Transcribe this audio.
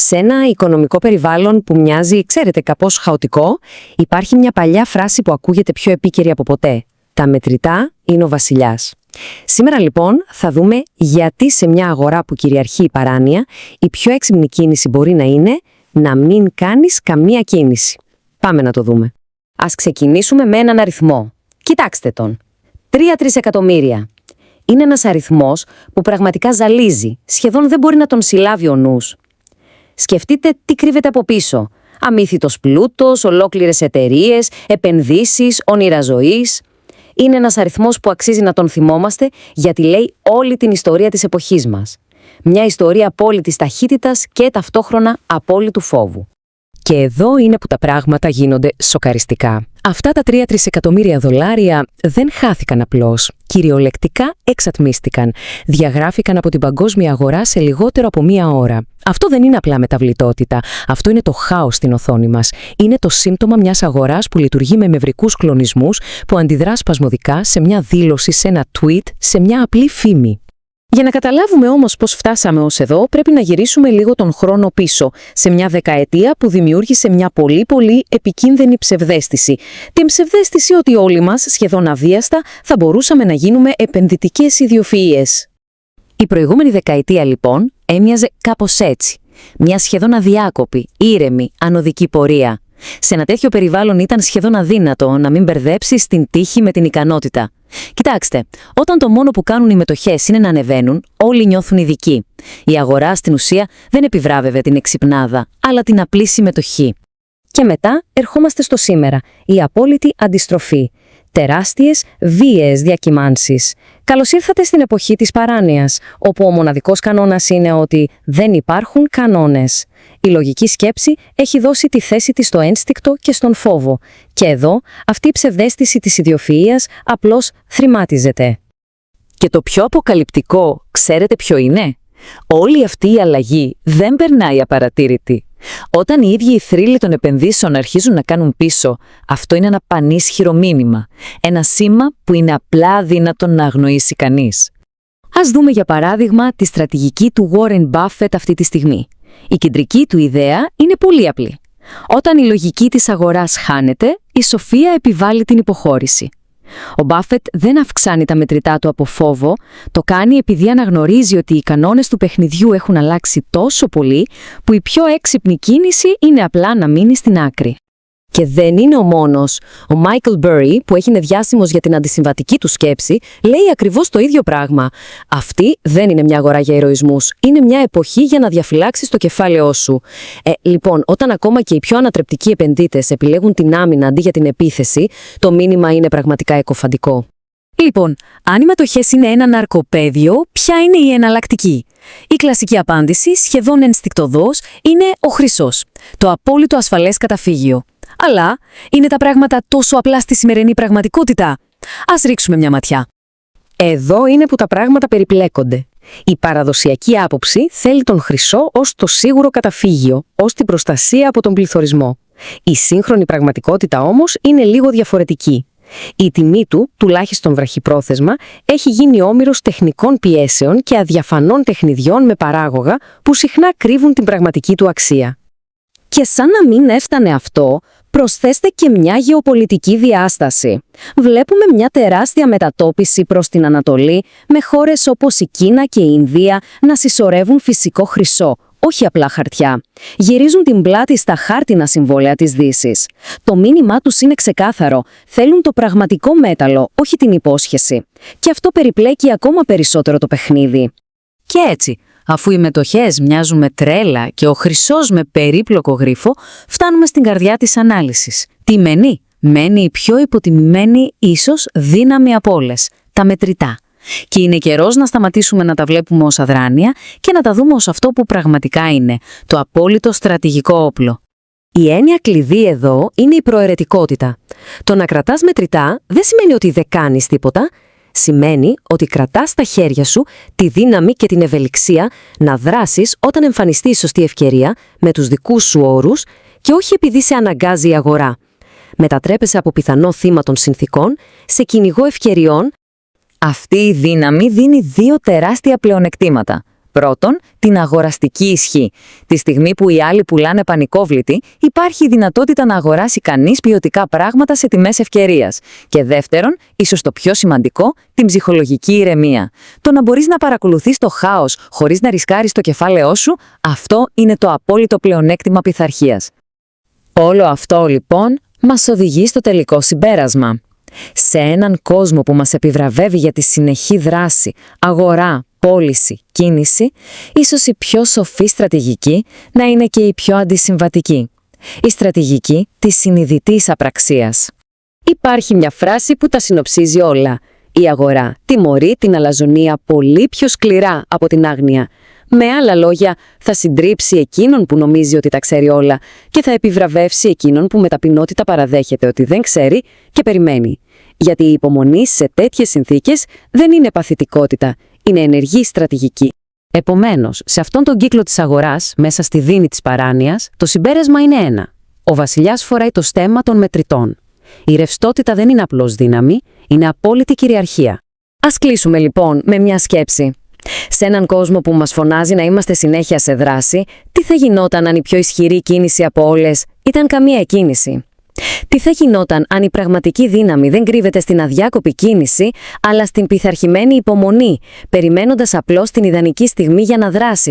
Σε ένα οικονομικό περιβάλλον που μοιάζει, ξέρετε, κάπως χαοτικό, υπάρχει μια παλιά φράση που ακούγεται πιο επίκαιρη από ποτέ. Τα μετρητά είναι ο βασιλιάς. Σήμερα λοιπόν θα δούμε γιατί σε μια αγορά που κυριαρχεί η παράνοια, η πιο έξυπνη κίνηση μπορεί να είναι να μην κάνεις καμία κίνηση. Πάμε να το δούμε. Ας ξεκινήσουμε με έναν αριθμό. Κοιτάξτε τον. 3 τρισεκατομμύρια. Είναι ένας αριθμός που πραγματικά ζαλίζει, σχεδόν δεν μπορεί να τον συλλάβει ο νους. Σκεφτείτε τι κρύβεται από πίσω. Αμύθιτος πλούτος, ολόκληρες εταιρείες, επενδύσεις, όνειρα ζωής. Είναι ένας αριθμός που αξίζει να τον θυμόμαστε γιατί λέει όλη την ιστορία της εποχής μας. Μια ιστορία απόλυτης ταχύτητας και ταυτόχρονα απόλυτου φόβου. Και εδώ είναι που τα πράγματα γίνονται σοκαριστικά. Αυτά τα 3 τρισεκατομμύρια δολάρια δεν χάθηκαν απλώς. Κυριολεκτικά εξατμίστηκαν. Διαγράφηκαν από την παγκόσμια αγορά σε λιγότερο από μία ώρα. Αυτό δεν είναι απλά μεταβλητότητα. Αυτό είναι το χάος στην οθόνη μας. Είναι το σύμπτωμα μιας αγοράς που λειτουργεί με μευρικούς κλονισμούς, που αντιδρά σπασμωδικά σε μια δήλωση, σε ένα tweet, σε μια απλή φήμη. Για να καταλάβουμε όμως πώς φτάσαμε ως εδώ, πρέπει να γυρίσουμε λίγο τον χρόνο πίσω, σε μια δεκαετία που δημιούργησε μια πολύ επικίνδυνη ψευδαίσθηση. Την ψευδαίσθηση ότι όλοι μας, σχεδόν αβίαστα, θα μπορούσαμε να γίνουμε επενδυτικές ιδιοφυΐες. Η προηγούμενη δεκαετία, λοιπόν, έμοιαζε κάπως έτσι. Μια σχεδόν αδιάκοπη, ήρεμη, ανωδική πορεία. Σε ένα τέτοιο περιβάλλον ήταν σχεδόν αδύνατο να μην μπερδέψεις την τύχη με την ικανότητα. Κοιτάξτε, όταν το μόνο που κάνουν οι μετοχές είναι να ανεβαίνουν, όλοι νιώθουν ειδικοί. Η αγορά στην ουσία δεν επιβράβευε την εξυπνάδα, αλλά την απλή συμμετοχή. Και μετά ερχόμαστε στο σήμερα, η απόλυτη αντιστροφή. Τεράστιες, βίαιες διακυμάνσεις. Καλώς ήρθατε στην εποχή της παράνοιας, όπου ο μοναδικός κανόνας είναι ότι δεν υπάρχουν κανόνες. Η λογική σκέψη έχει δώσει τη θέση της στο ένστικτο και στον φόβο. Και εδώ, αυτή η ψευδαίσθηση της ιδιοφυΐας απλώς θρημάτιζεται. Και το πιο αποκαλυπτικό, ξέρετε ποιο είναι? Όλη αυτή η αλλαγή δεν περνάει απαρατήρητη. Όταν οι ίδιοι οι θρύλοι των επενδύσεων αρχίζουν να κάνουν πίσω, αυτό είναι ένα πανίσχυρο μήνυμα. Ένα σήμα που είναι απλά αδύνατο να αγνοήσει κανείς. Ας δούμε για παράδειγμα τη στρατηγική του Warren Buffett αυτή τη στιγμή. Η κεντρική του ιδέα είναι πολύ απλή. Όταν η λογική της αγοράς χάνεται, η σοφία επιβάλλει την υποχώρηση. Ο Μπάφετ δεν αυξάνει τα μετρητά του από φόβο, το κάνει επειδή αναγνωρίζει ότι οι κανόνες του παιχνιδιού έχουν αλλάξει τόσο πολύ, που η πιο έξυπνη κίνηση είναι απλά να μείνει στην άκρη. Και δεν είναι ο μόνος. Ο Μάικλ Μπέρι, που έγινε διάσημος για την αντισυμβατική του σκέψη, λέει ακριβώς το ίδιο πράγμα. Αυτή δεν είναι μια αγορά για ηρωισμούς. Είναι μια εποχή για να διαφυλάξεις το κεφάλαιό σου. Λοιπόν, όταν ακόμα και οι πιο ανατρεπτικοί επενδυτές επιλέγουν την άμυνα αντί για την επίθεση, το μήνυμα είναι πραγματικά εκοφαντικό. Λοιπόν, αν οι μετοχές είναι ένα ναρκοπαίδιο, ποια είναι η εναλλακτική? Η κλασική απάντηση, σχεδόν ενστικτωδώς, είναι ο χρυσός. Το απόλυτο ασφαλές καταφύγιο. Αλλά είναι τα πράγματα τόσο απλά στη σημερινή πραγματικότητα? Ας ρίξουμε μια ματιά. Εδώ είναι που τα πράγματα περιπλέκονται. Η παραδοσιακή άποψη θέλει τον χρυσό ως το σίγουρο καταφύγιο, ως την προστασία από τον πληθωρισμό. Η σύγχρονη πραγματικότητα όμως είναι λίγο διαφορετική. Η τιμή του, τουλάχιστον βραχυπρόθεσμα, έχει γίνει όμηρος τεχνικών πιέσεων και αδιαφανών τεχνιδιών με παράγωγα που συχνά κρύβουν την πραγματική του αξία. Και σαν να μην έφτανε αυτό, προσθέστε και μια γεωπολιτική διάσταση. Βλέπουμε μια τεράστια μετατόπιση προς την Ανατολή, με χώρες όπως η Κίνα και η Ινδία να συσσωρεύουν φυσικό χρυσό, όχι απλά χαρτιά. Γυρίζουν την πλάτη στα χάρτινα συμβόλαια της Δύσης. Το μήνυμά τους είναι ξεκάθαρο. Θέλουν το πραγματικό μέταλλο, όχι την υπόσχεση. Και αυτό περιπλέκει ακόμα περισσότερο το παιχνίδι. Και έτσι, αφού οι μετοχές μοιάζουν με τρέλα και ο χρυσός με περίπλοκο γρίφο, φτάνουμε στην καρδιά της ανάλυσης. Τι μένει? Μένει η πιο υποτιμημένη, ίσως δύναμη από όλες, τα μετρητά. Και είναι καιρός να σταματήσουμε να τα βλέπουμε ως αδράνεια και να τα δούμε ως αυτό που πραγματικά είναι, το απόλυτο στρατηγικό όπλο. Η έννοια κλειδί εδώ είναι η προαιρετικότητα. Το να κρατάς μετρητά δεν σημαίνει ότι δεν κάνεις τίποτα. Σημαίνει ότι κρατάς στα χέρια σου τη δύναμη και την ευελιξία να δράσεις όταν εμφανιστεί η σωστή ευκαιρία με τους δικούς σου όρους και όχι επειδή σε αναγκάζει η αγορά. Μετατρέπεσαι από πιθανό θύμα των συνθήκων σε κυνηγό ευκαιριών. Αυτή η δύναμη δίνει δύο τεράστια πλεονεκτήματα. Πρώτον, την αγοραστική ισχύ. Τη στιγμή που οι άλλοι πουλάνε πανικόβλητοι, υπάρχει η δυνατότητα να αγοράσει κανείς ποιοτικά πράγματα σε τιμές ευκαιρίας. Και δεύτερον, ίσως το πιο σημαντικό, την ψυχολογική ηρεμία. Το να μπορείς να παρακολουθείς το χάος χωρίς να ρισκάρεις το κεφάλαιό σου, αυτό είναι το απόλυτο πλεονέκτημα πειθαρχίας. Όλο αυτό, λοιπόν, μας οδηγεί στο τελικό συμπέρασμα. Σε έναν κόσμο που μας επιβραβεύει για τη συνεχή δράση, αγορά, πώληση, κίνηση, ίσως η πιο σοφή στρατηγική να είναι και η πιο αντισυμβατική. Η στρατηγική της συνειδητής απραξίας. Υπάρχει μια φράση που τα συνοψίζει όλα. Η αγορά τιμωρεί την αλαζονία πολύ πιο σκληρά από την άγνοια. Με άλλα λόγια, θα συντρίψει εκείνον που νομίζει ότι τα ξέρει όλα και θα επιβραβεύσει εκείνον που με ταπεινότητα παραδέχεται ότι δεν ξέρει και περιμένει. Γιατί η υπομονή σε τέτοιες συνθήκες δεν είναι παθητικότητα, είναι ενεργή στρατηγική. Επομένως, σε αυτόν τον κύκλο της αγοράς, μέσα στη δίνη της παράνοιας, το συμπέρασμα είναι ένα. Ο βασιλιάς φοράει το στέμμα των μετρητών. Η ρευστότητα δεν είναι απλώς δύναμη, είναι απόλυτη κυριαρχία. Ας κλείσουμε λοιπόν με μια σκέψη. Σε έναν κόσμο που μας φωνάζει να είμαστε συνέχεια σε δράση, τι θα γινόταν αν η πιο ισχυρή κίνηση από όλες ήταν καμία κίνηση? Τι θα γινόταν αν η πραγματική δύναμη δεν κρύβεται στην αδιάκοπη κίνηση, αλλά στην πειθαρχημένη υπομονή, περιμένοντας απλώς την ιδανική στιγμή για να δράσει?